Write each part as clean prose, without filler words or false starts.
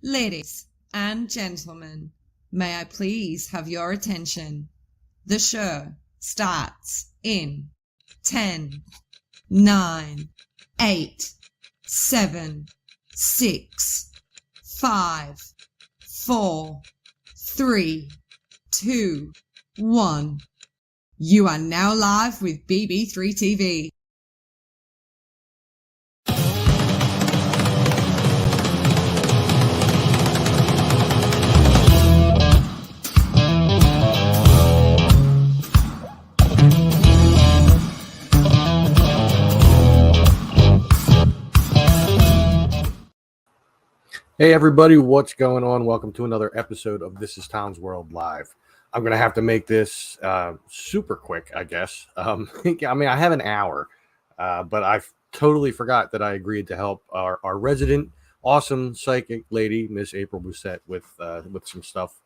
Ladies and gentlemen, may I please have your attention? The show starts in 10, 9, 8, 7, 6, 5, 4, 3, 2, 1. You are now live with BB3 TV. Hey everybody, what's going on? Welcome to another episode of This is Tom's World Live. I'm going to have to make this super quick, I guess. I mean, I have an hour, but I totally forgot that I agreed to help our resident awesome psychic lady, Miss April Bousset, with some stuff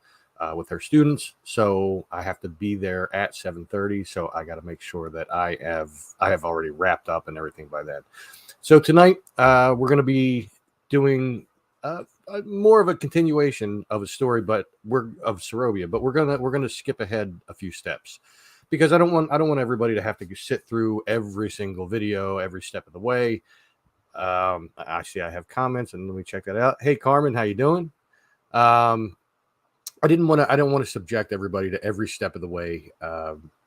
with her students. So I have to be there at 7:30. So I got to make sure that I have already wrapped up and everything by then. So tonight we're going to be doing more of a continuation of a story, but of Sarobia. But we're gonna skip ahead a few steps because I don't want everybody to have to sit through every single video every step of the way. I see I have comments, and let me check that out. Hey Carmen, how you doing? I don't want to subject everybody to every step of the way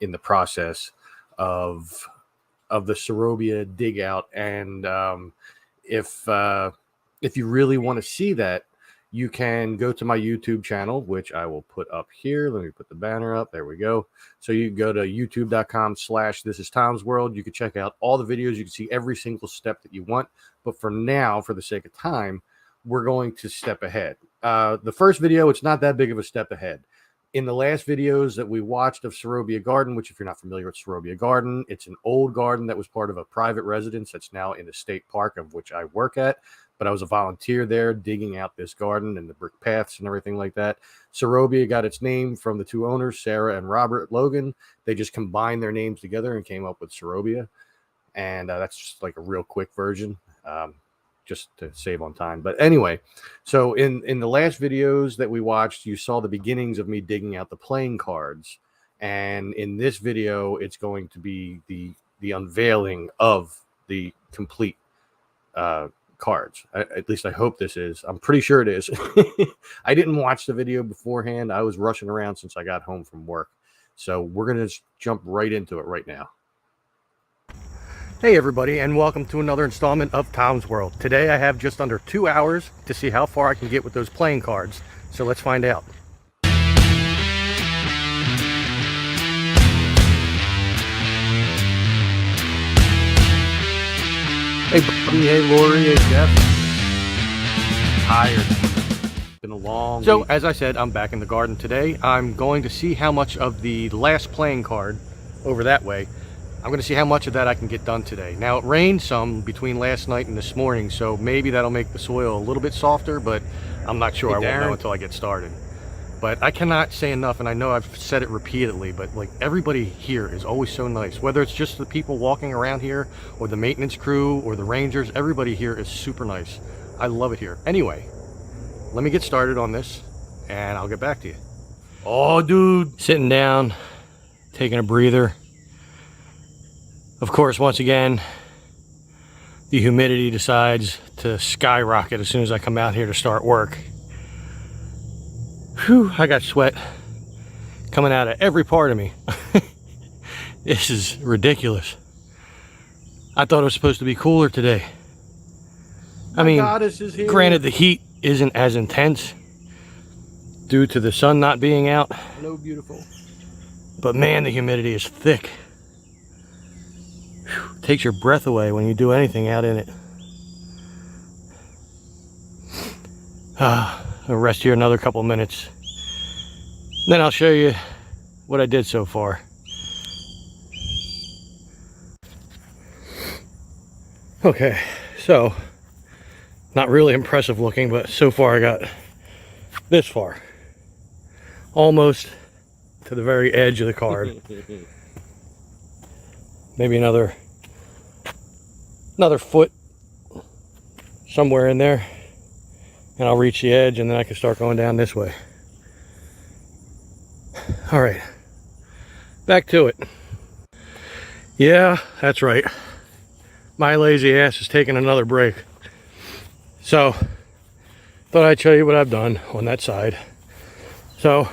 in the process of the Sarobia dig out, and if you really want to see that, you can go to my YouTube channel, which I will put up here. Let me put the banner up. There we go. So you can go to youtube.com/thisistomsworld. You can check out all the videos. You can see every single step that you want. But for now, for the sake of time, we're going to step ahead. The first video, it's not that big of a step ahead. In the last videos that we watched of Sarobia Garden, which if you're not familiar with Sarobia Garden, it's an old garden that was part of a private residence that's now in the state park of which I work at. But I was a volunteer there digging out this garden and the brick paths and everything like that. Sarobia got its name from the two owners, Sarah and Robert Logan. They just combined their names together and came up with Sarobia. And that's just like a real quick version, just to save on time. But anyway, so in the last videos that we watched, you saw the beginnings of me digging out the playing cards. And in this video, it's going to be the unveiling of the complete cards. At least I hope this is. I'm pretty sure it is. I didn't watch the video beforehand. I was rushing around since I got home from work. So we're going to just jump right into it right now. Hey everybody, and welcome to another installment of Tom's World. Today I have just under 2 hours to see how far I can get with those playing cards. So let's find out. Hey Bobby, hey Lori, hey Jeff. Tired. Been a long week. So as I said, I'm back in the garden today. I'm going to see how much of the last playing card over that way, I'm going to see how much of that I can get done today. Now it rained some between last night and this morning, so maybe that'll make the soil a little bit softer, but I'm not sure. Hey, I won't know until I get started. But I cannot say enough, and I know I've said it repeatedly, but like everybody here is always so nice. Whether it's just the people walking around here or the maintenance crew or the rangers, everybody here is super nice. I love it here. Anyway, let me get started on this and I'll get back to you. Oh, dude. Sitting down, taking a breather. Of course, once again, the humidity decides to skyrocket as soon as I come out here to start work. Whew, I got sweat coming out of every part of me. This is ridiculous. I thought it was supposed to be cooler today. I mean, granted the heat isn't as intense due to the sun not being out. Hello, beautiful. But man, the humidity is thick. Whew, takes your breath away when you do anything out in it. I'll rest here another couple minutes. Then I'll show you what I did so far. Okay, so not really impressive looking, but so far I got this far. Almost to the very edge of the card. Maybe another foot somewhere in there. and I'll reach the edge, and then I can start going down this way. All right, back to it. Yeah, that's right. My lazy ass is taking another break. So, thought I'd show you what I've done on that side. So,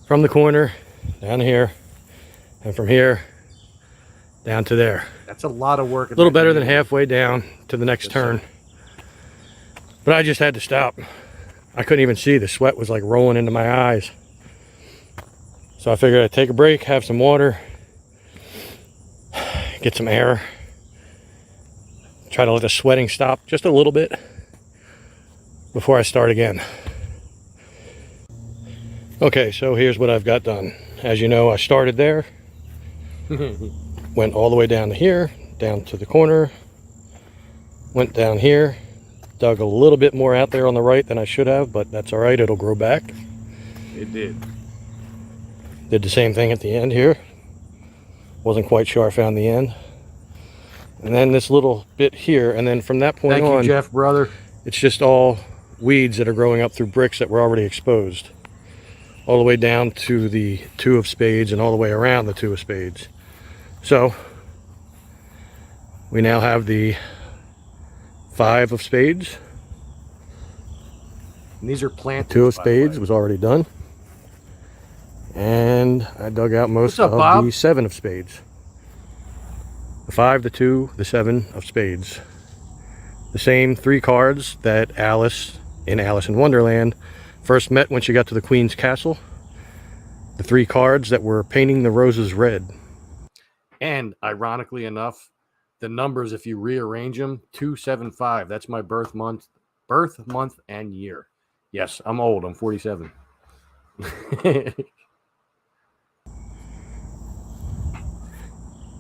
from the corner down here, and from here down to there. That's a lot of work. A little better than halfway down to the next turn. But I just had to stop. I couldn't even see. The sweat was like rolling into my eyes. So I figured I'd take a break, have some water, get some air, try to let the sweating stop just a little bit before I start again. Okay, so here's what I've got done. As you know, I started there, went all the way down to here, down to the corner, went down here, dug a little bit more out there on the right than I should have, but that's all right, it'll grow back. It did. Did the same thing at the end here. Wasn't quite sure I found the end. And then this little bit here, and then from that point on, thank you, Jeff, brother. It's just all weeds that are growing up through bricks that were already exposed. All the way down to the 2 of spades and all the way around the 2 of spades. So, we now have the 5 of spades. And these are planted. 2 of spades was already done. And I dug out most What's up, of Bob? the 7 of spades. The 5, the 2, the 7 of spades. The same 3 cards that Alice in Alice in Wonderland first met when she got to the Queen's Castle. The 3 cards that were painting the roses red. And ironically enough, the numbers, if you rearrange them, 275. That's my birth month, and year. Yes, I'm old. I'm 47.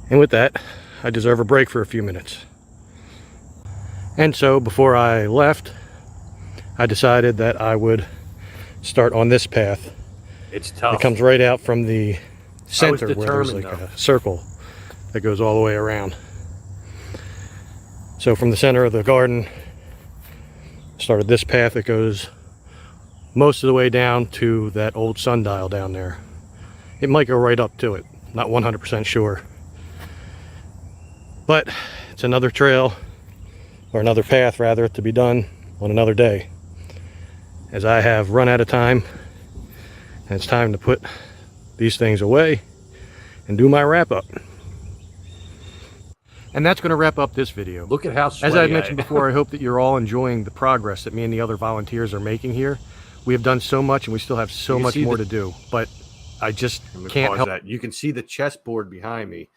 And with that, I deserve a break for a few minutes. And so before I left, I decided that I would start on this path. It's tough. It comes right out from the center where there's like though. a circle that goes all the way around. So from the center of the garden, started this path that goes most of the way down to that old sundial down there. It might go right up to it, not 100% sure. But it's another trail, or another path rather, to be done on another day. As I have run out of time, and it's time to put these things away and do my wrap up. And that's going to wrap up this video. Look at how sweaty As I mentioned before, I hope that you're all enjoying the progress that me and the other volunteers are making here. We have done so much and we still have so much more to do, but I just can't help that. You can see the chessboard behind me.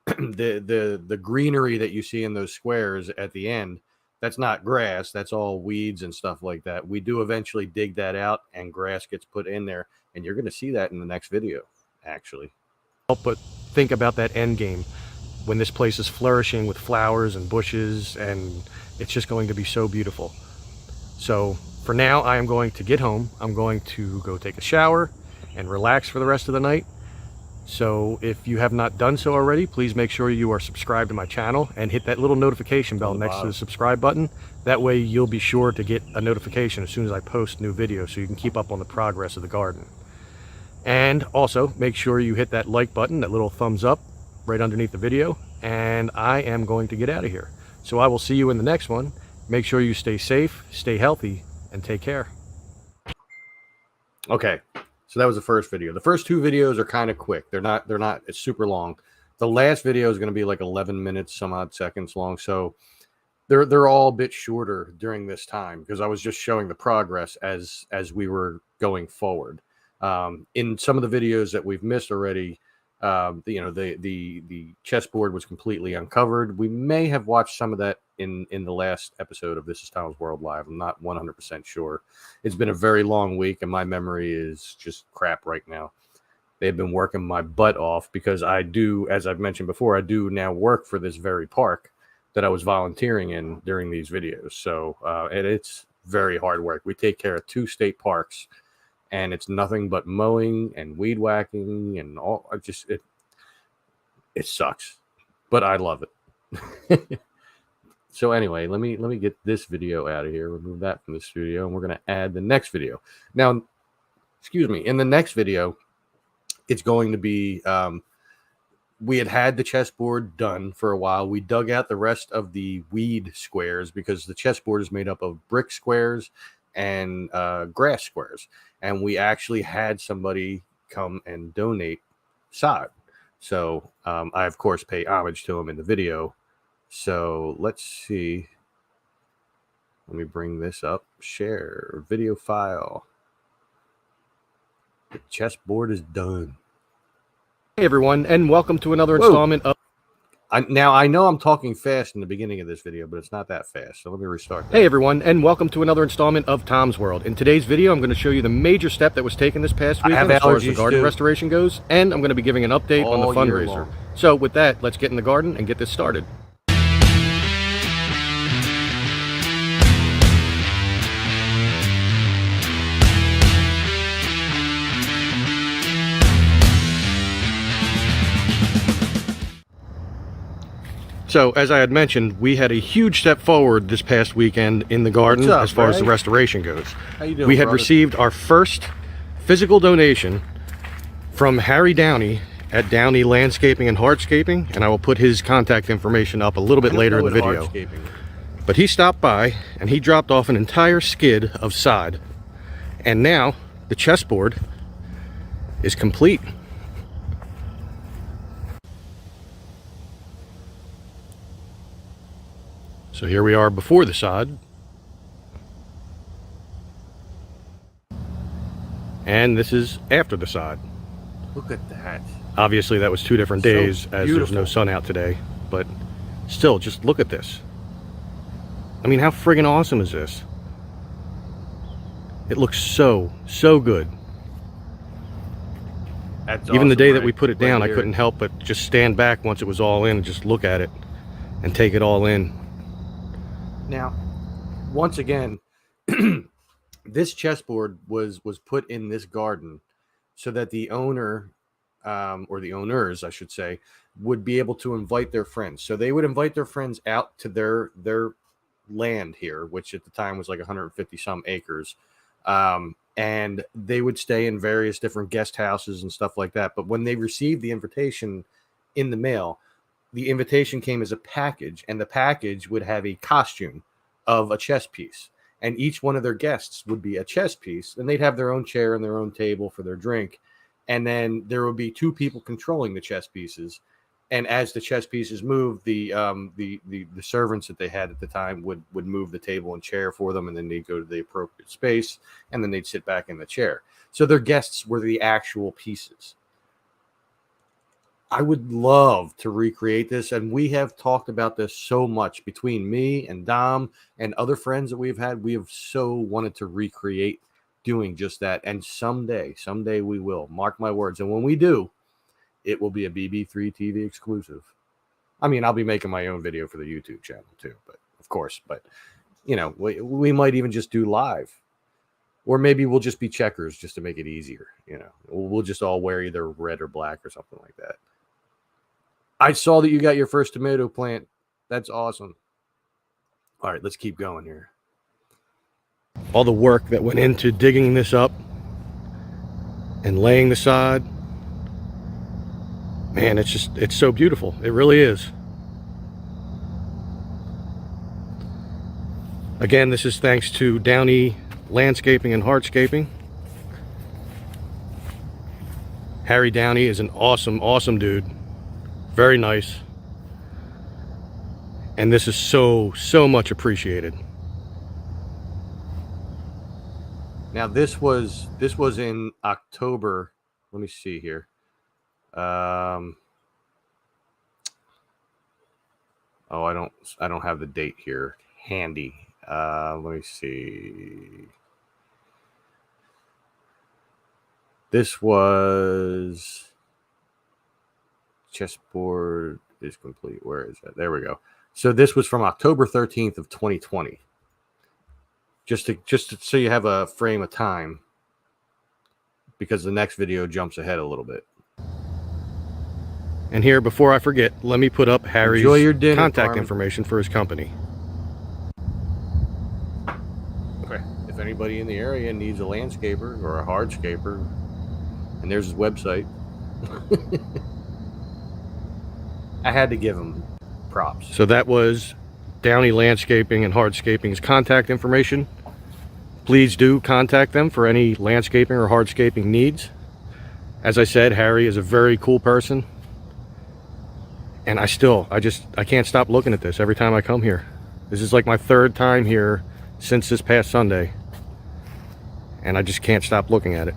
the greenery that you see in those squares at the end, that's not grass, that's all weeds and stuff like that. We do eventually dig that out and grass gets put in there, and you're going to see that in the next video, actually. but think about that end game when this place is flourishing with flowers and bushes, and it's just going to be so beautiful. So for now, I am going to get home. I'm going to go take a shower and relax for the rest of the night. So if you have not done so already, please make sure you are subscribed to my channel and hit that little notification bell next to the subscribe button. That way you'll be sure to get a notification as soon as I post new videos, so you can keep up on the progress of the garden. And also make sure you hit that like button, that little thumbs up right underneath the video. And I am going to get out of here. So I will see you in the next one. Make sure you stay safe, stay healthy, and take care. Okay. So that was the first video. The first 2 videos are kind of quick. They're not it's super long. The last video is going to be like 11 minutes, some odd seconds long. So they're all a bit shorter during this time because I was just showing the progress as we were going forward. In some of the videos that we've missed already, the chessboard was completely uncovered. We may have watched some of that in the last episode of This Is Tom's World Live. I'm not 100% sure. It's been a very long week and my memory is just crap right now. They've been working my butt off because I do, as I've mentioned before, I do now work for this very park that I was volunteering in during these videos. So, and it's very hard work. We take care of 2 state parks, and it's nothing but mowing and weed whacking and all. It sucks, but I love it. So anyway, let me get this video out of here. Remove that from the studio, and we're going to add the next video. Now, excuse me. In the next video, it's going to be we had the chessboard done for a while. We dug out the rest of the weed squares because the chessboard is made up of brick squares and grass squares, and we actually had somebody come and donate sod. So I of course pay homage to him in the video. So let's see. Let me bring this up. Share video file. The chessboard is done. Hey everyone, and welcome to another installment of... Now, I know I'm talking fast in the beginning of this video, but it's not that fast. So let me restart that. Hey everyone, and welcome to another installment of Tom's World. In today's video, I'm going to show you the major step that was taken this past weekend as far as the garden restoration goes, and I'm going to be giving an update on the fundraiser. So with that, let's get in the garden and get this started. So, as I had mentioned, we had a huge step forward this past weekend in the garden as far as the restoration goes. How you doing, we had received our first physical donation from Harry Downey at Downey Landscaping and Hardscaping, and I will put his contact information up a little bit later in the video. But he stopped by and he dropped off an entire skid of sod, and now the chessboard is complete. So here we are before the sod. And this is after the sod. Look at that. Obviously that was 2 different days as there's no sun out today. But still, just look at this. I mean, how friggin' awesome is this? It looks so good. That's Even the day that we put it down, I couldn't help but just stand back once it was all in and just look at it and take it all in. Now, once again, this chessboard was put in this garden so that the owner, or the owners, I should say, would be able to invite their friends. So they would invite their friends out to their land here, which at the time was like 150 some acres. And they would stay in various different guest houses and stuff like that. But when they received the invitation in the mail, the invitation came as a package, and the package would have a costume of a chess piece, and each one of their guests would be a chess piece, and they'd have their own chair and their own table for their drink, and then there would be 2 people controlling the chess pieces, and as the chess pieces moved, the servants that they had at the time would move the table and chair for them, and then they'd go to the appropriate space, and then they'd sit back in the chair. So their guests were the actual pieces. I would love to recreate this, and we have talked about this so much between me and Dom and other friends that we've had. We have so wanted to recreate doing just that, and someday we will. Mark my words. And when we do, it will be a BB3 TV exclusive. I mean, I'll be making my own video for the YouTube channel too, but of course. But you know, we might even just do live, or maybe we'll just be checkers just to make it easier. You know, we'll just all wear either red or black or something like that. I saw that you got your first tomato plant. That's awesome. All right, let's keep going here. All the work that went into digging this up and laying the sod. Man, it's so beautiful. It really is. Again, this is thanks to Downey Landscaping and Hardscaping. Harry Downey is an awesome dude. Very nice, and this is so much appreciated. Now this was in October. Let me see here. Oh, I don't have the date here handy. Let me see. This was... Chessboard is complete. Where is that? There we go. So this was from October 13th of 2020. Just to so you have a frame of time, because the next video jumps ahead a little bit. And here, before I forget, let me put up Harry's contact information for his company. if anybody in the area needs a landscaper or a hardscaper, and there's his website. I had to give him props. So that was Downey Landscaping and Hardscaping's contact information. Please do contact them for any landscaping or hardscaping needs. As I said, Harry is a very cool person. And I can't stop looking at this every time I come here. This is like my third time here since this past Sunday. And I just can't stop looking at it.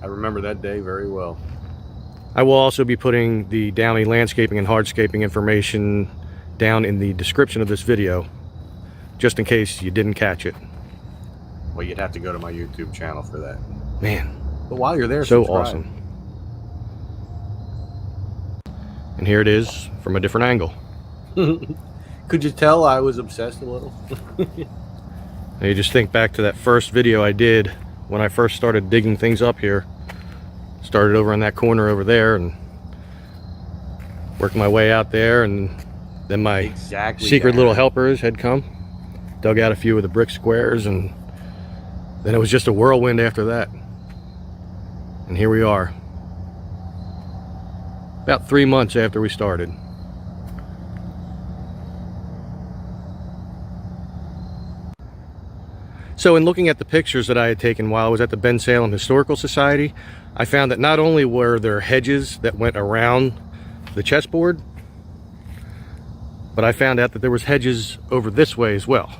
I remember that day very well. I will also be putting the Downey Landscaping and Hardscaping information down in the description of this video, just in case you didn't catch it. Well, you'd have to go to my YouTube channel for that. Man, but while you're there, so subscribe. awesome. And here it is from a different angle. Could you tell I was obsessed a little? Now you just think back to that first video I did when I first started digging things up here. Started over in that corner over there and worked my way out there, and then my secret little helpers had come, dug out a few of the brick squares, and then it was just a whirlwind after that. And here we are, about 3 months after we started. So in looking at the pictures that I had taken while I was at the Ben Salem Historical Society, I found that not only were there hedges that went around the chessboard, but I found out that there was hedges over this way as well.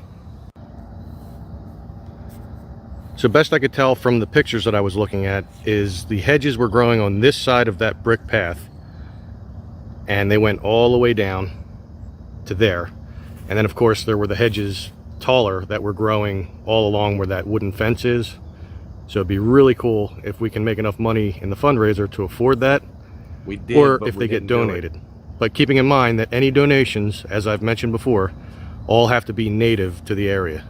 So best I could tell from the pictures that I was looking at is the hedges were growing on this side of that brick path, and they went all the way down to there. And then of course there were the hedges taller that were growing all along where that wooden fence is. So it'd be really cool if we can make enough money in the fundraiser to afford that. We did, or if they get donated. But keeping in mind that any donations, as I've mentioned before, all have to be native to the area.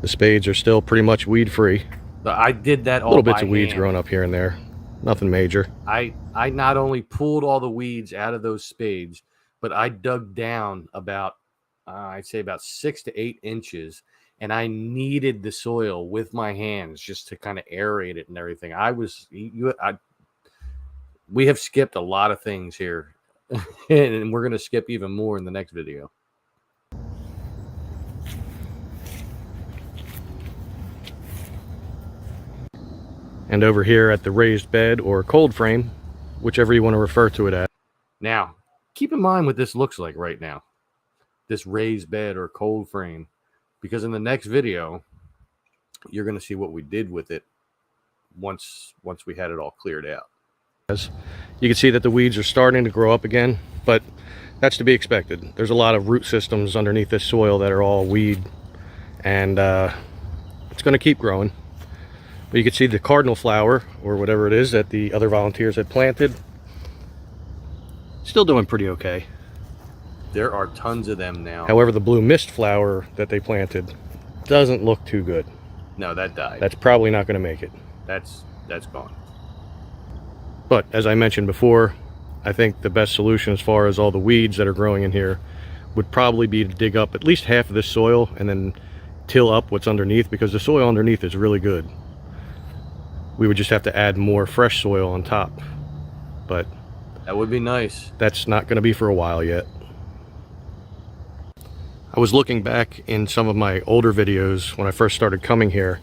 The spades are still pretty much weed free. I did that all little bits by of weeds hand. growing up here and there, nothing major. I not only pulled all the weeds out of those spades, but I dug down about I'd say about 6 to 8 inches, and I kneaded the soil with my hands just to kind of aerate it and everything. We have skipped a lot of things here, and we're going to skip even more in the next video. And over here at the raised bed or cold frame, whichever you want to refer to it as. Now, keep in mind what this looks like right now, this raised bed or cold frame, because in the next video, you're going to see what we did with it once we had it all cleared out. You can see that the weeds are starting to grow up again, but that's to be expected. There's a lot of root systems underneath this soil that are all weed, and it's going to keep growing. But you can see the cardinal flower, or whatever it is that the other volunteers had planted, still doing pretty okay. There are tons of them now. However, the blue mist flower that they planted doesn't look too good. No, that died. That's probably not going to make it. That's gone. But as I mentioned before, I think the best solution as far as all the weeds that are growing in here would probably be to dig up at least half of this soil and then till up what's underneath, because the soil underneath is really good. We would just have to add more fresh soil on top, but that would be nice. That's not going to be for a while yet. I was looking back in some of my older videos when I first started coming here,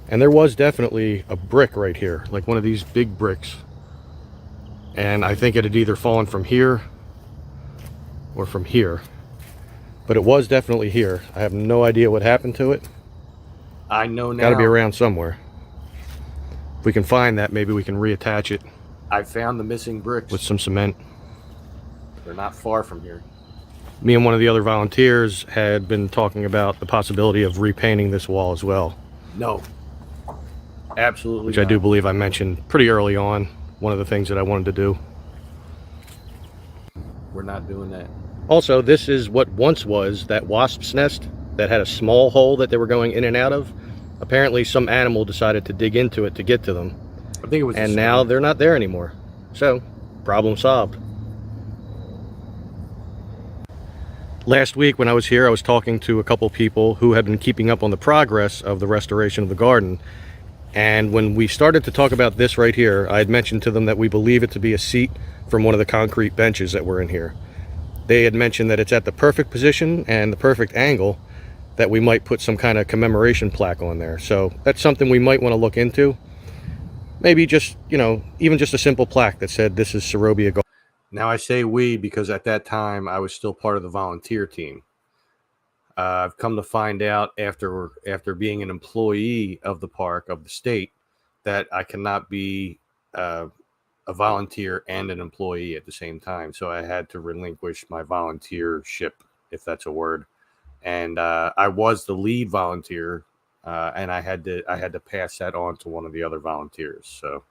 and there was definitely a brick right here, like one of these big bricks. And I think it had either fallen from here or from here, but it was definitely here. I have no idea what happened to it. I know now. Got to be around somewhere. If we can find that, maybe we can reattach it. I found the missing bricks with some cement. They're not far from here. Me and one of the other volunteers had been talking about the possibility of repainting this wall as well. No, absolutely which not. I do believe I mentioned pretty early on, one of the things that I wanted to do. We're not doing that. Also, this is what once was that wasp's nest that had a small hole that they were going in and out of. Apparently some animal decided to dig into it to get to them. I think it was. And now they're not there anymore. So, problem solved. Last week when I was here, I was talking to a couple people who had been keeping up on the progress of the restoration of the garden. And when we started to talk about this right here, I had mentioned to them that we believe it to be a seat from one of the concrete benches that were in here. They had mentioned that it's at the perfect position and the perfect angle that we might put some kind of commemoration plaque on there. So that's something we might want to look into. Maybe just, you know, even just a simple plaque that said, "This is Sarobia Garden." Now I say we because at that time I was still part of the volunteer team. I've come to find out after being an employee of the park, of the state, that I cannot be a volunteer and an employee at the same time. So I had to relinquish my volunteership, if that's a word. And I was the lead volunteer, and I had to pass that on to one of the other volunteers. So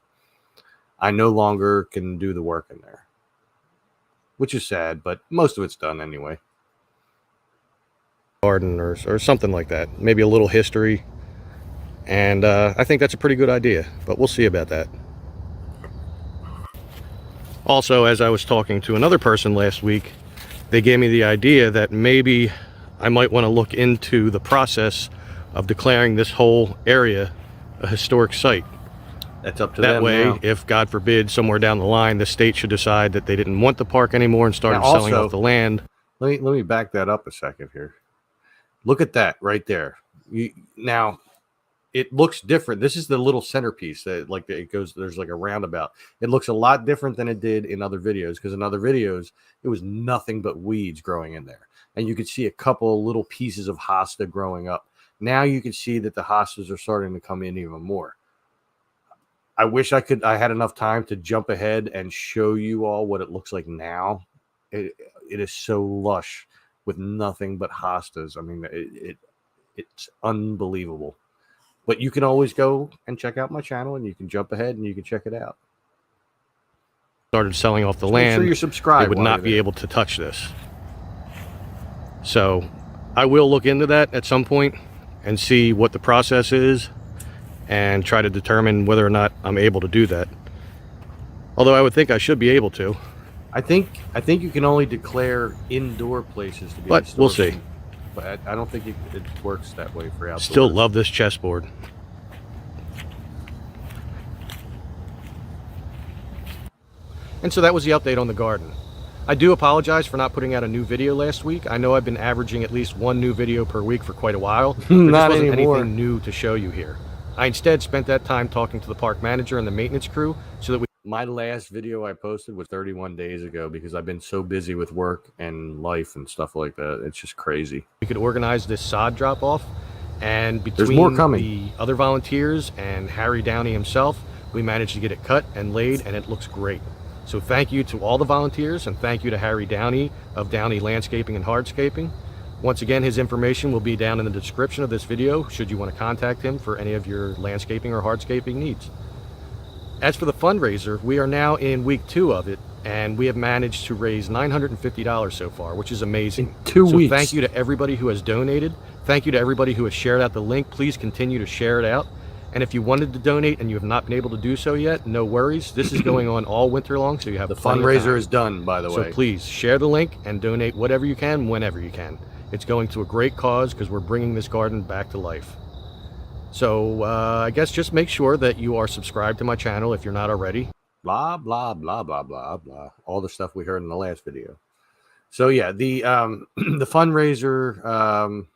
I no longer can do the work in there, which is sad, but most of it's done anyway. Garden or something like that. Maybe a little history. And I think that's a pretty good idea, but we'll see about that. Also, as I was talking to another person last week, they gave me the idea that maybe I might want to look into the process of declaring this whole area a historic site. That's up to that them way now. If God forbid somewhere down the line the state should decide that they didn't want the park anymore and started selling off the land. Let me back that up a second here. Look at that right there. Now it looks different. This is the little centerpiece that it goes, there's like a roundabout. It looks a lot different than it did in other videos, because in other videos it was nothing but weeds growing in there, and you could see a couple little pieces of hosta growing up. Now you can see that the hostas are starting to come in even more. I wish I had enough time to jump ahead and show you all what it looks like now. It is so lush with nothing but hostas. I mean, it's unbelievable. But you can always go and check out my channel, and you can jump ahead and you can check it out. Started selling off the land. Make sure you're subscribed. They would not be able to touch this. So I will look into that at some point and see what the process is and try to determine whether or not I'm able to do that. Although I would think I should be able to. I think you can only declare indoor places to be. But we'll see. But I don't think it works that way for outdoors. Still love this chessboard. And so that was the update on the garden. I do apologize for not putting out a new video last week. I know I've been averaging at least one new video per week for quite a while. There Not just wasn't anymore. anything new to show you here. I instead spent that time talking to the park manager and the maintenance crew so that we... My last video I posted was 31 days ago because I've been so busy with work and life and stuff like that. It's just crazy. We could organize this sod drop off, and There's more between coming. the other volunteers and Harry Downey himself, we managed to get it cut and laid, and it looks great. So thank you to all the volunteers, and thank you to Harry Downey of Downey Landscaping and Hardscaping. Once again, his information will be down in the description of this video should you want to contact him for any of your landscaping or hardscaping needs. As for the fundraiser, we are now in week 2 of it, and we have managed to raise $950 so far, which is amazing. In 2 weeks. So thank you to everybody who has donated. Thank you to everybody who has shared out the link. Please continue to share it out. And if you wanted to donate and you have not been able to do so yet, no worries. This is going on all winter long, so you have The plenty of fundraiser time. is done, by the way. So please share the link and donate whatever you can, whenever you can. It's going to a great cause because we're bringing this garden back to life. So I guess just make sure that you are subscribed to my channel if you're not already. Blah, blah, blah, blah, blah, blah. All the stuff we heard in the last video. So yeah, the the fundraiser,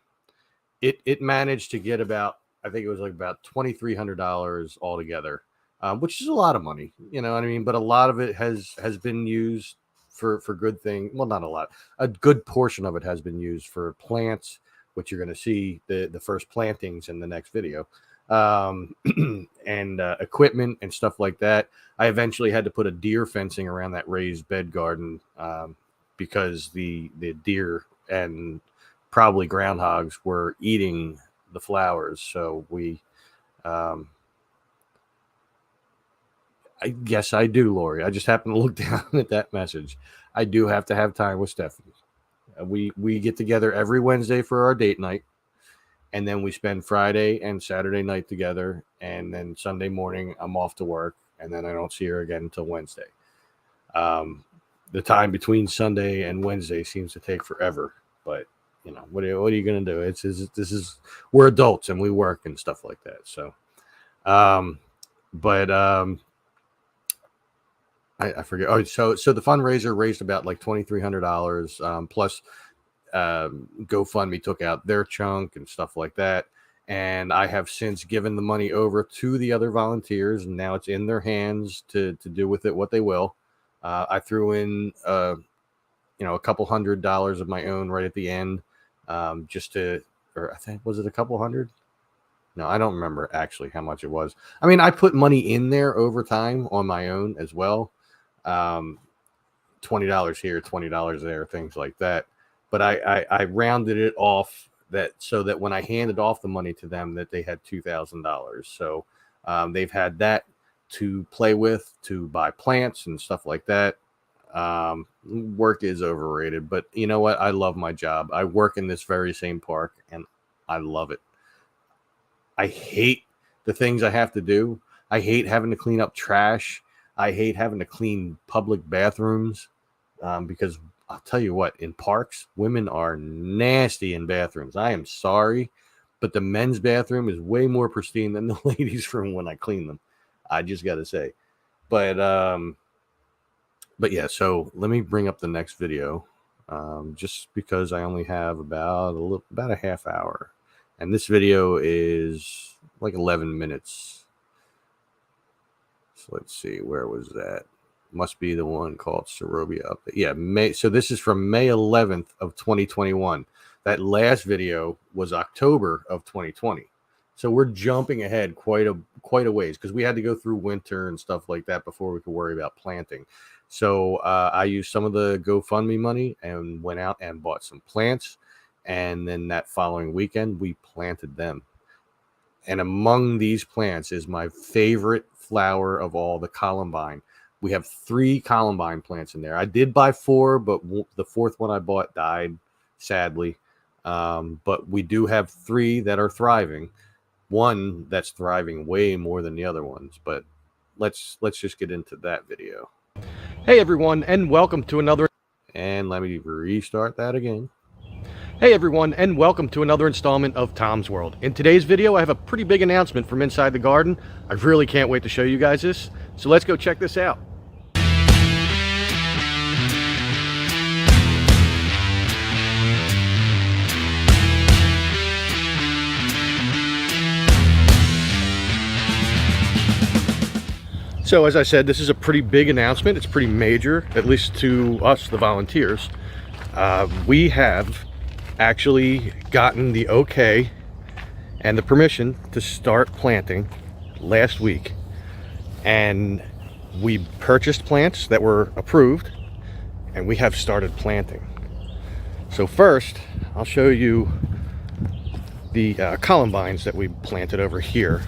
it managed to get about, I think it was like about $2,300 altogether, which is a lot of money, you know what I mean? But a lot of it has been used for good things. Well, not a lot. A good portion of it has been used for plants, which you're going to see the first plantings in the next video, and equipment and stuff like that. I eventually had to put a deer fencing around that raised bed garden because the deer and probably groundhogs were eating the flowers. So we, I guess I do, Lori. I just happened to look down at that message. I do have to have time with Stephanie. We get together every Wednesday for our date night, and then we spend Friday and Saturday night together, and then Sunday morning I'm off to work, and then I don't see her again until Wednesday. The time between Sunday and Wednesday seems to take forever. But you know, what are you gonna do? We're adults and we work and stuff like that. So, but I forget. Oh, so the fundraiser raised about like $2,300, plus GoFundMe took out their chunk and stuff like that. And I have since given the money over to the other volunteers, and now it's in their hands to do with it what they will. I threw in a couple $100 of my own right at the end, just to, or I think, was it a couple hundred? No, I don't remember actually how much it was. I mean, I put money in there over time on my own as well. $20 here, $20 there, things like that. But I rounded it off so that when I handed off the money to them, that they had $2,000. So they've had that to play with, to buy plants and stuff like that. Work is overrated, but you know what? I love my job. I work in this very same park and I love it. I hate the things I have to do. I hate having to clean up trash. I hate having to clean public bathrooms, because I'll tell you what, in parks, women are nasty in bathrooms. I am sorry, but the men's bathroom is way more pristine than the ladies' room when I clean them. I just got to say. But yeah, so let me bring up the next video, just because I only have about a half hour. And this video is like 11 minutes. So let's see, where was that? Must be the one called Sarobia Update. Yeah, May. So this is from May 11th of 2021. That last video was October of 2020. So we're jumping ahead quite a ways, because we had to go through winter and stuff like that before we could worry about planting. So I used some of the GoFundMe money and went out and bought some plants. And then that following weekend, we planted them. And among these plants is my favorite flower of all, the columbine. We have 3 columbine plants in there. I did buy 4, but the 4th one I bought died, sadly. But we do have 3 that are thriving. One that's thriving way more than the other ones. But let's just get into that video. Hey everyone, and welcome to another... And let me restart that again. Hey everyone, and welcome to another installment of Tom's World. In today's video, I have a pretty big announcement from inside the garden. I really can't wait to show you guys this. So let's go check this out. So as I said, this is a pretty big announcement. It's pretty major, at least to us, the volunteers. We have actually gotten the okay and the permission to start planting last week, and we purchased plants that were approved and we have started planting. So first I'll show you the columbines that we planted over here.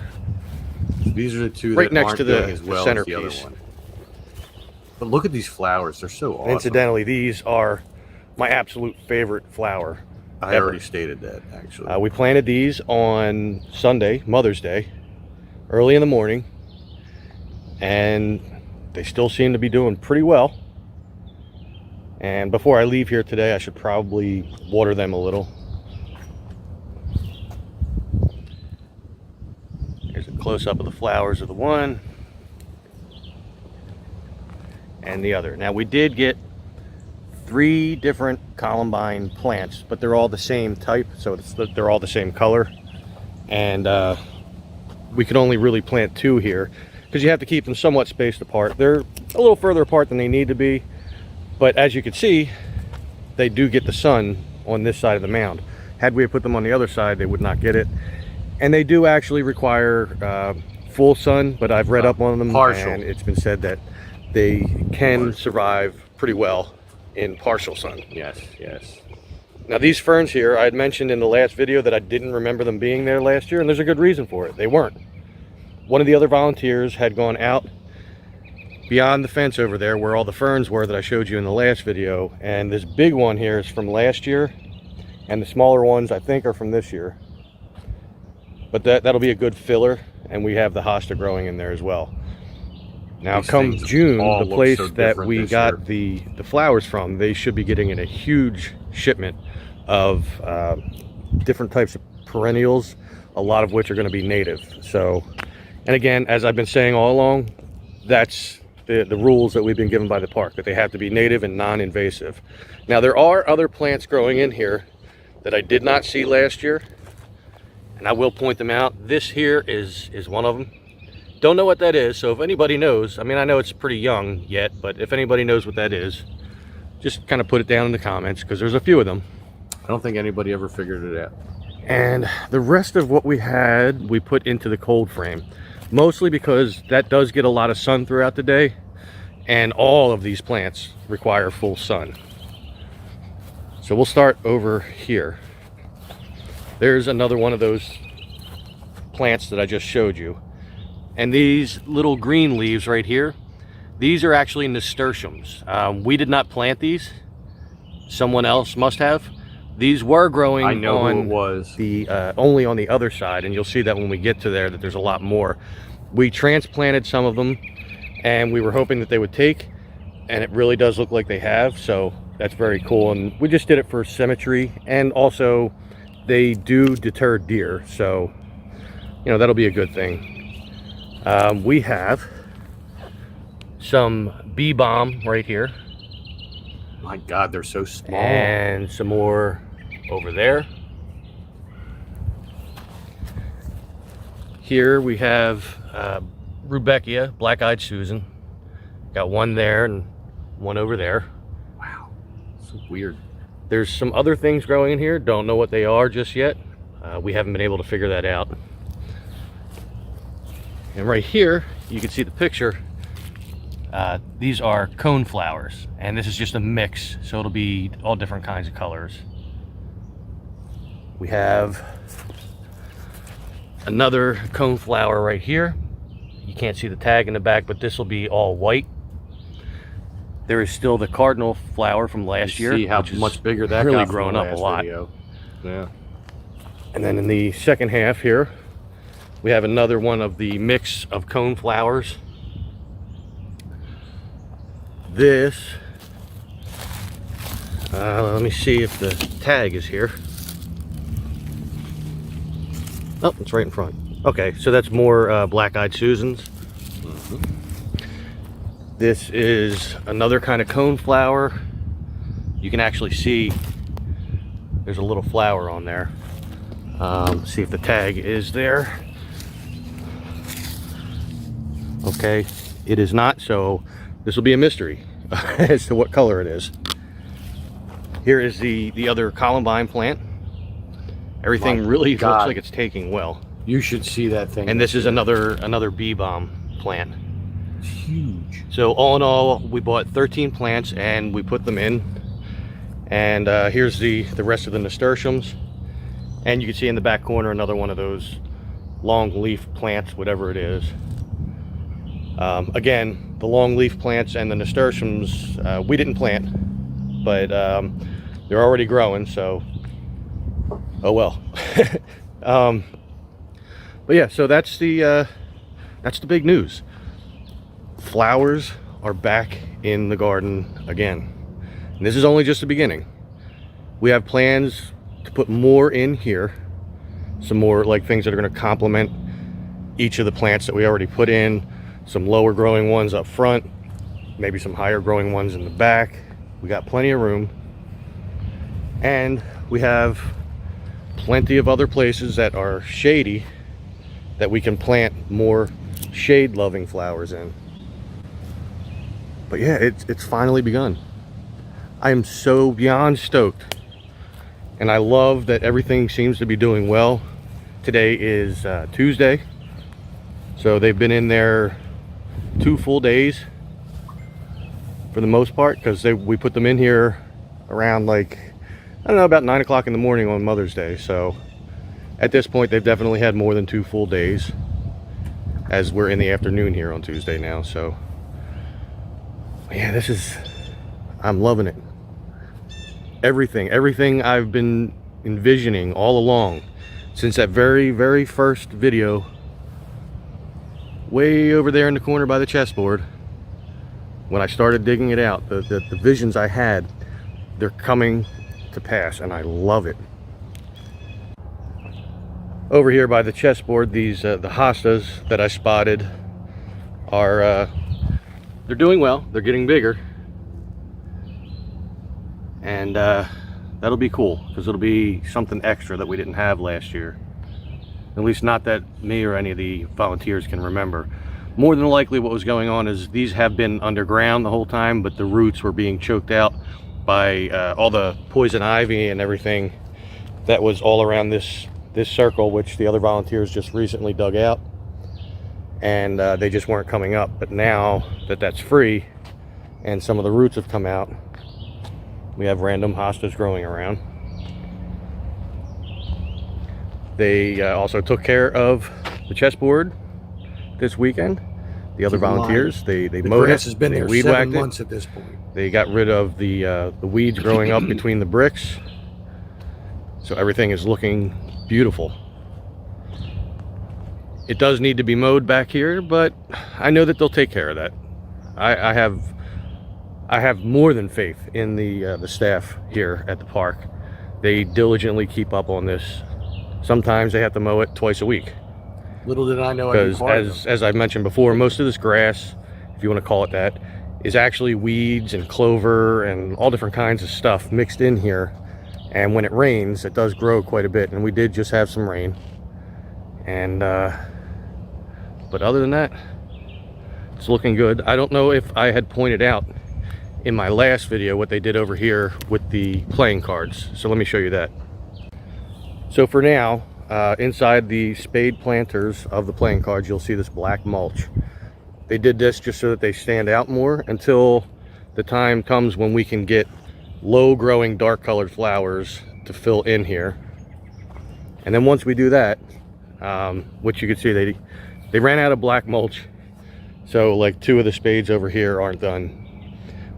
These are the 2 right that next aren't to the doing as well as the other centerpiece. one. But look at these flowers. They're so awesome. Incidentally, these are my absolute favorite flower. I already stated that, actually. We planted these on Sunday, Mother's Day, early in the morning, and they still seem to be doing pretty well. And before I leave here today, I should probably water them a little. Here's a close-up of the flowers of the one and the other. Now, we did get 3 different columbine plants, but they're all the same type, so they're all the same color. And we could only really plant 2 here because you have to keep them somewhat spaced apart. They're a little further apart than they need to be, but as you can see, they do get the sun on this side of the mound. Had we put them on the other side, they would not get it. And they do actually require full sun, but I've read up on them, partial. And it's been said that they can survive pretty well in partial sun. Yes, yes. Now these ferns here, I had mentioned in the last video that I didn't remember them being there last year, and there's a good reason for it. They weren't. One of the other volunteers had gone out beyond the fence over there where all the ferns were that I showed you in the last video, and this big one here is from last year, and the smaller ones I think are from this year. But that'll be a good filler, and we have the hosta growing in there as well. Now, These come things June, all the look place so that different we this got year. the flowers from, they should be getting in a huge shipment of different types of perennials, a lot of which are going to be native. So, and again, as I've been saying all along, that's the rules that we've been given by the park, that they have to be native and non-invasive. Now, there are other plants growing in here that I did not see last year, and I will point them out. This here is one of them. Don't know what that is, so if anybody knows, I mean, I know it's pretty young yet, but if anybody knows what that is, just kind of put it down in the comments, because there's a few of them. I don't think anybody ever figured it out. And the rest of what we had, we put into the cold frame, mostly because that does get a lot of sun throughout the day, and all of these plants require full sun. So we'll start over here. There's another one of those plants that I just showed you. And these little green leaves right here, these are actually nasturtiums. We did not plant these. Someone else must have. These were growing I know on who it was. the only on the other side, and you'll see that when we get to there that there's a lot more. We transplanted some of them, and we were hoping that they would take, and it really does look like they have, so that's very cool. And we just did it for symmetry, and also they do deter deer, so you know, that'll be a good thing. We have some bee balm right here, My God, they're so small. and some more over there. Here we have Rudbeckia, black-eyed Susan. Got one there and one over there. Wow, so weird. There's some other things growing in here. Don't know what they are just yet. We haven't been able to figure that out. And right here, you can see the picture. These are cone flowers, and this is just a mix, so it'll be all different kinds of colors. We have another cone flower right here. You can't see the tag in the back, but this will be all white. There is still the cardinal flower from last year. See how which is much bigger that really got from grown the up a last lot. video. Yeah. And then in the second half here, we have another one of the mix of cone flowers. This, let me see if the tag is here. Oh, it's right in front. Okay, so that's more black-eyed Susans. This is another kind of cone flower. You can actually see there's a little flower on there. See if the tag is there. Okay, it is not, so this will be a mystery as to what color it is. Here is the other columbine plant. Everything My really God. looks like it's taking well. You should see that thing. And this is another bee balm plant. It's huge. So all in all, we bought 13 plants and we put them in. And here's the rest of the nasturtiums. And you can see in the back corner another one of those long leaf plants, whatever it is. Again, the long leaf plants and the nasturtiums we didn't plant, but they're already growing, so oh well. But yeah, so that's the big news. Flowers are back in the garden again. And this is only just the beginning. We have plans to put more in here, some more like things that are going to complement each of the plants that we already put in, some lower growing ones up front, maybe some higher growing ones in the back. We got plenty of room, and we have plenty of other places that are shady that we can plant more shade loving flowers in. But yeah, it's finally begun. I am so beyond stoked, and I love that everything seems to be doing well. Today is Tuesday, so they've been in there 2 full days for the most part, because we put them in here around, like, I don't know, about 9 o'clock in the morning on Mother's Day. So at this point they've definitely had more than 2 full days, as we're in the afternoon here on Tuesday now. So yeah, I'm loving it. Everything I've been envisioning all along since that very first video way over there in the corner by the chessboard. When I started digging it out, the visions I had, they're coming to pass, and I love it. Over here by the chessboard, these the hostas that I spotted are they're doing well. They're getting bigger, and that'll be cool because it'll be something extra that we didn't have last year. At least not that me or any of the volunteers can remember. More than likely what was going on is these have been underground the whole time, but the roots were being choked out by all the poison ivy and everything that was all around this circle, which the other volunteers just recently dug out, and they just weren't coming up. But now that that's free and some of the roots have come out, we have random hostas growing around. They also took care of the chessboard this weekend. The other volunteers, they mowed it. Has been there weed 7 whacked months it. at this point. They got rid of the weeds growing up between the bricks, so everything is looking beautiful. It does need to be mowed back here, but I know that they'll take care of that. I have more than faith in the staff here at the park. They diligently keep up on this. Sometimes they have to mow it twice a week. Little did I know. Because as I mentioned before, most of this grass, if you want to call it that, is actually weeds and clover and all different kinds of stuff mixed in here. And when it rains, it does grow quite a bit. And we did just have some rain. And but other than that, it's looking good. I don't know if I had pointed out in my last video what they did over here with the playing cards. So let me show you that. So for now, inside the spade planters of the playing cards, you'll see this black mulch. They did this just so that they stand out more until the time comes when we can get low growing dark colored flowers to fill in here. And then once we do that, which you can see they ran out of black mulch, so like 2 of the spades over here aren't done.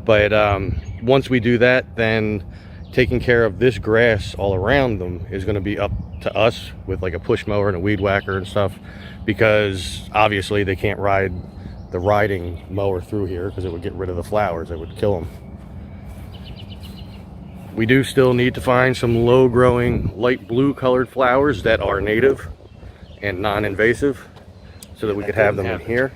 But once we do that, then taking care of this grass all around them is going to be up to us with like a push mower and a weed whacker and stuff, because obviously they can't ride the riding mower through here because it would get rid of the flowers. It would kill them. We do still need to find some low growing light blue colored flowers that are native and non-invasive so that we could have them in here.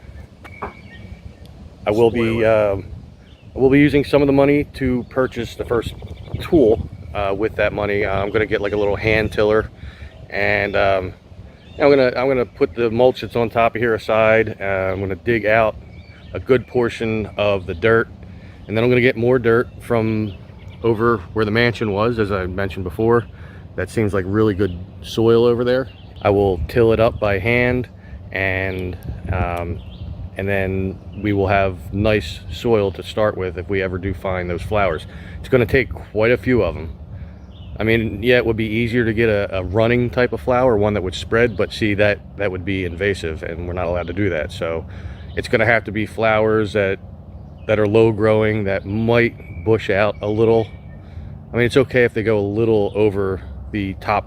I will be using some of the money to purchase the first tool. With that money, I'm going to get like a little hand tiller, and I'm gonna put the mulch that's on top of here aside. I'm going to dig out a good portion of the dirt, and then I'm going to get more dirt from over where the mansion was. As I mentioned before, that seems like really good soil over there. I will till it up by hand, and then we will have nice soil to start with if we ever do find those flowers. It's going to take quite a few of them. I mean, yeah, it would be easier to get a running type of flower, one that would spread, but see, that would be invasive, and we're not allowed to do that. So it's going to have to be flowers that are low growing, that might bush out a little. I mean, it's okay if they go a little over the top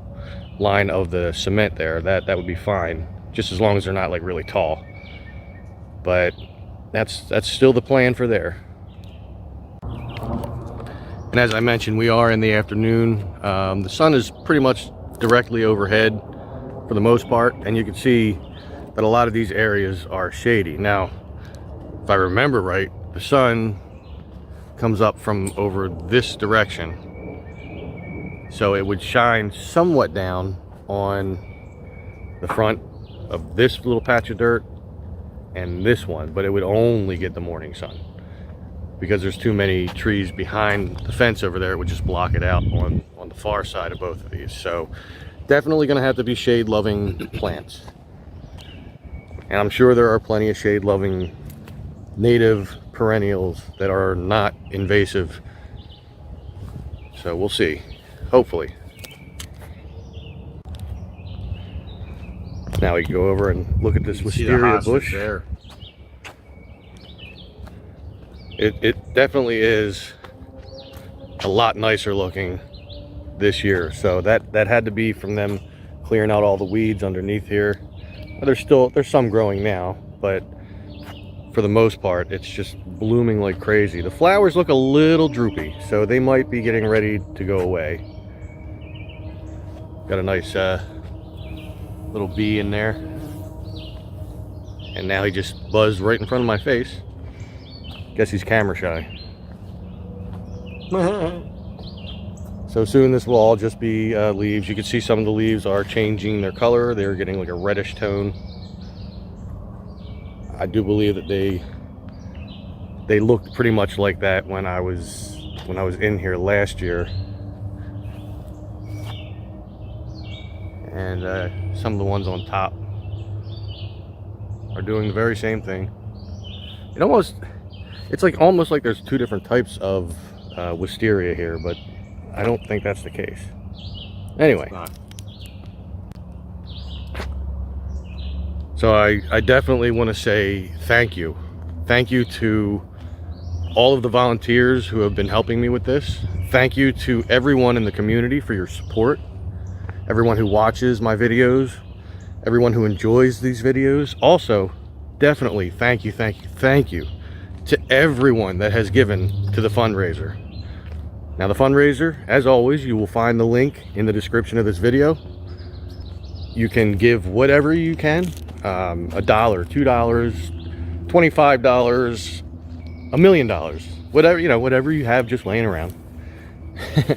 line of the cement there. That would be fine, just as long as they're not like really tall. But that's still the plan for there. And as I mentioned, we are in the afternoon. The sun is pretty much directly overhead for the most part, and you can see that a lot of these areas are shady. Now, if I remember right, the sun comes up from over this direction, so it would shine somewhat down on the front of this little patch of dirt and this one, but it would only get the morning sun. Because there's too many trees behind the fence over there, it would just block it out on the far side of both of these. So definitely going to have to be shade loving plants. And I'm sure there are plenty of shade loving native perennials that are not invasive. So we'll see, hopefully. Now we can go over and look at this wisteria bush there. It definitely is a lot nicer looking this year. So that had to be from them clearing out all the weeds underneath here. There's some growing now, but for the most part, it's just blooming like crazy. The flowers look a little droopy, so they might be getting ready to go away. Got a nice little bee in there. And now he just buzzed right in front of my face. Guess he's camera shy. So soon this will all just be leaves. You can see some of the leaves are changing their color. They're getting like a reddish tone. I do believe that they looked pretty much like that when I was in here last year. And some of the ones on top are doing the very same thing. It's like almost like there's two different types of wisteria here, but I don't think that's the case. Anyway, so I definitely want to say thank you to all of the volunteers who have been helping me with this. Thank you to everyone in the community for your support, everyone who watches my videos, everyone who enjoys these videos. Also, definitely thank you to everyone that has given to the fundraiser. Now, the fundraiser, as always, you will find the link in the description of this video. You can give whatever you can, $1, $2, $25, $1 million, whatever you have just laying around.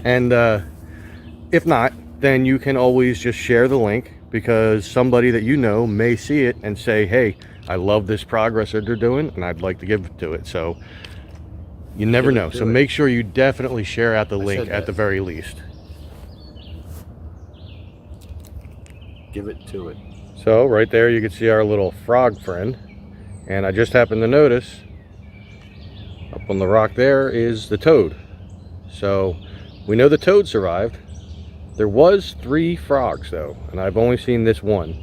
And if not, then you can always just share the link, because somebody that you know may see it and say, hey, I love this progress that they're doing and I'd like to give to it. So you never know. So make sure you definitely share out the link at the very least. Give it to it. So right there you can see our little frog friend, and I just happened to notice up on the rock there is the toad. So we know the toad survived. There was 3 frogs though, and I've only seen this one.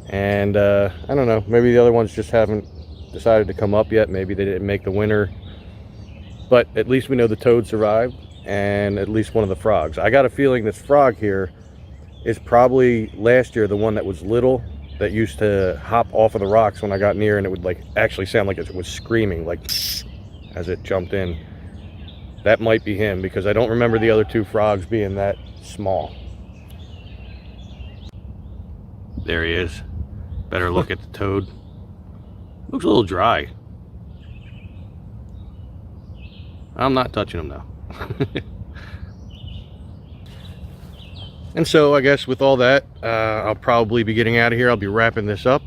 And I don't know, maybe the other ones just haven't decided to come up yet. Maybe they didn't make the winter, but at least we know the toad survived, and at least one of the frogs. I got a feeling this frog here is probably last year the one that was little, that used to hop off of the rocks when I got near, and it would like actually sound like it was screaming, like as it jumped in. That might be him, because I don't remember the other 2 frogs being that small. There he is. Better look at the toad. Looks a little dry. I'm not touching him though. And so I guess with all that, I'll probably be getting out of here. I'll be wrapping this up.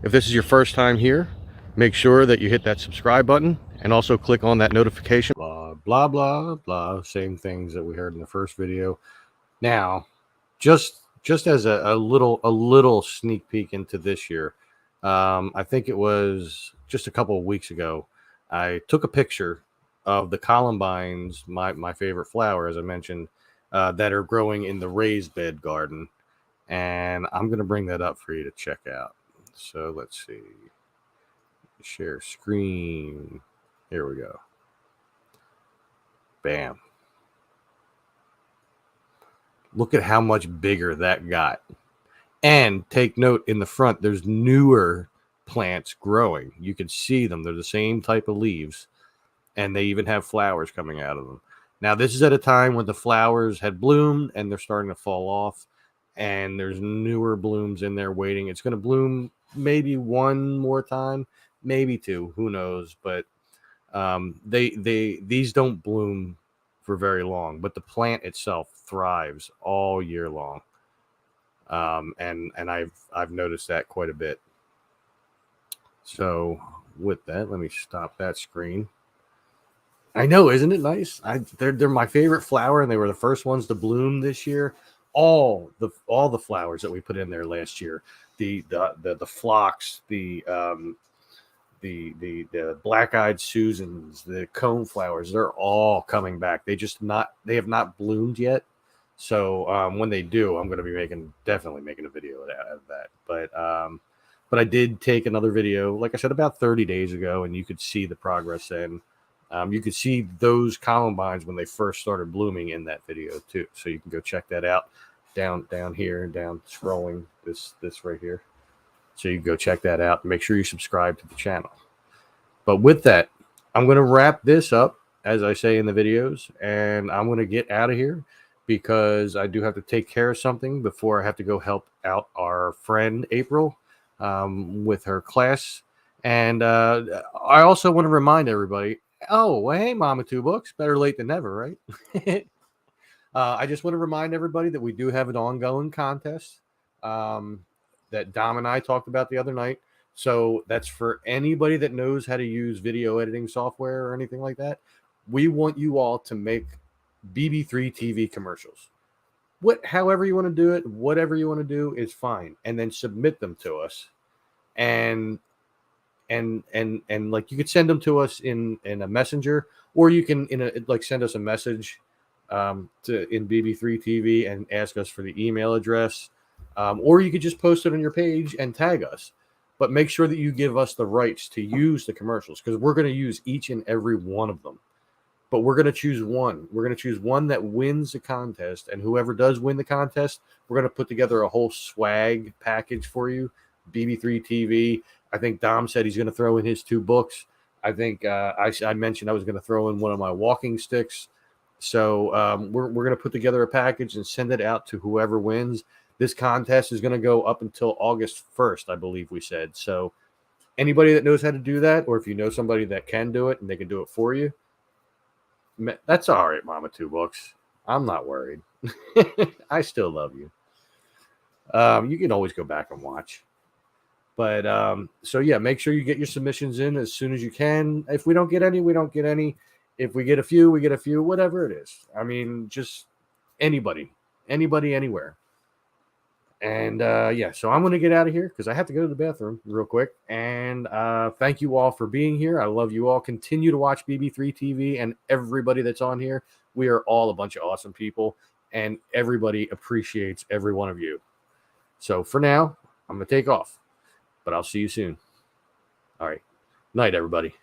If this is your first time here, make sure that you hit that subscribe button and also click on that notification. Blah, blah, blah, blah. Same things that we heard in the first video. Now, just as a little sneak peek into this year, I think it was just a couple of weeks ago, I took a picture of the columbines, my favorite flower, as I mentioned, that are growing in the raised bed garden, and I'm going to bring that up for you to check out. So let's see. Share screen. Here we go. Bam. Look at how much bigger that got. And take note, in the front, there's newer plants growing. You can see them. They're the same type of leaves, and they even have flowers coming out of them. Now, this is at a time when the flowers had bloomed and they're starting to fall off, and there's newer blooms in there waiting. It's going to bloom maybe one more time, maybe 2, who knows, but these don't bloom for very long, but the plant itself thrives all year long. And I've noticed that quite a bit. So with that, let me stop that screen. I know, isn't it nice? They're my favorite flower, and they were the first ones to bloom this year. All the flowers that we put in there last year, the phlox, the black-eyed Susans, the cone flowers, they're all coming back. They have not bloomed yet. So when they do, I'm going to be definitely making a video out of that. But I did take another video, like I said, about 30 days ago, and you could see the progress then. You could see those columbines when they first started blooming in that video too. So you can go check that out down here and down scrolling this right here. So you can go check that out and make sure you subscribe to the channel. But with that, I'm going to wrap this up, as I say in the videos, and I'm going to get out of here because I do have to take care of something before I have to go help out our friend April with her class. And I also want to remind everybody, oh, well, hey, Mama Two Books, better late than never, right? I just want to remind everybody that we do have an ongoing contest that Dom and I talked about the other night. So that's for anybody that knows how to use video editing software or anything like that. We want you all to make BB3 TV commercials. However you want to do it, whatever you want to do is fine, and then submit them to us. And like you could send them to us in a messenger, or you can send us a message in BB3 TV and ask us for the email address, or you could just post it on your page and tag us. But make sure that you give us the rights to use the commercials, because we're going to use each and every one of them. But we're going to choose one. We're going to choose one that wins the contest, and whoever does win the contest, we're going to put together a whole swag package for you. BB3 TV. I think Dom said he's going to throw in his 2 books. I think I mentioned I was going to throw in one of my walking sticks. So we're going to put together a package and send it out to whoever wins. This contest is going to go up until August 1st, I believe we said. So anybody that knows how to do that, or if you know somebody that can do it and they can do it for you, that's all right, Mama Two Books. I'm not worried. I still love you. You can always go back and watch. But so yeah, make sure you get your submissions in as soon as you can. If we don't get any, we don't get any. If we get a few, we get a few, whatever it is. I mean, just anybody, anywhere. And yeah, so I'm going to get out of here because I have to go to the bathroom real quick. And thank you all for being here. I love you all. Continue to watch BB3 TV, and everybody that's on here. We are all a bunch of awesome people, and everybody appreciates every one of you. So for now, I'm going to take off, but I'll see you soon. All right. Night, everybody.